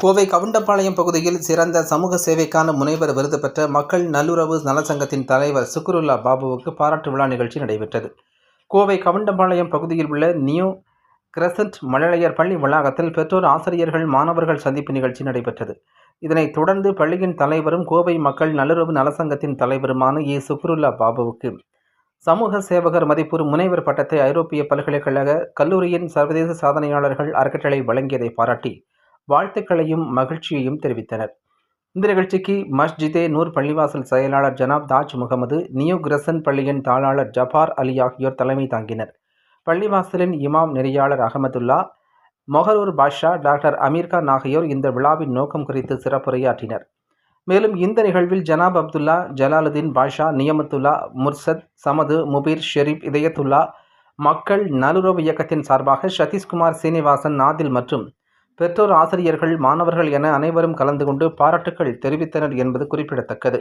கோவை கவுண்டம்பாளையம் பகுதியில் சிறந்த சமூக சேவைக்கான முனைவர் விருது பெற்ற மக்கள் நல்லுறவு நலச்சங்கத்தின் தலைவர் சுக்ருல்லா பாபுவுக்கு பாராட்டு விழா நிகழ்ச்சி நடைபெற்றது. கோவை கவுண்டம்பாளையம் பகுதியில் உள்ள நியூ கிரசன்ட் மழலையர் பள்ளி வளாகத்தில் பெற்றோர், ஆசிரியர்கள், மாணவர்கள் சந்திப்பு நிகழ்ச்சி நடைபெற்றது. இதனைத் தொடர்ந்து பள்ளியின் தலைவரும் கோவை மக்கள் நல்லுறவு நலச்சங்கத்தின் தலைவருமான சுக்ருல்லா பாபுவுக்கு சமூக சேவகர் மதிப்பூர் முனைவர் பட்டத்தை ஐரோப்பிய பல்கலைக்கழக கல்லூரியின் சர்வதேச சாதனையாளர்கள் அறக்கட்டளை வழங்கியதை பாராட்டி வாழ்த்துக்களையும் மகிழ்ச்சியையும் தெரிவித்தனர். இந்த நிகழ்ச்சிக்கு மஸ்ஜிதே நூர் பள்ளிவாசல் செயலாளர் ஜனாப் தாஜ் முகமது, நியூ கிரசன் பள்ளியின் தாளாளர் ஜபார் அலி ஆகியோர் தலைமை தாங்கினர். பள்ளிவாசலின் இமாம் நெறியாளர் அகமதுல்லா, மொஹரூர் பாஷா, டாக்டர் அமீர்கான் ஆகியோர் இந்த விழாவின் நோக்கம் குறித்து சிறப்புரையாற்றினர். மேலும் இந்த நிகழ்வில் ஜனாப் அப்துல்லா, ஜலாலுதீன் பாஷா, நியமத்துல்லா, முர்சத், சமது, முபீர், ஷெரீப், இதயத்துல்லா, மக்கள் நல்லுறவு இயக்கத்தின் சார்பாக சதீஷ்குமார், சீனிவாசன், நாதில் மற்றும் பெற்றோர், ஆசிரியர்கள், மாணவர்கள் என அனைவரும் கலந்து கொண்டு பாராட்டுக்கள் தெரிவித்தனர் என்பது குறிப்பிடத்தக்கது.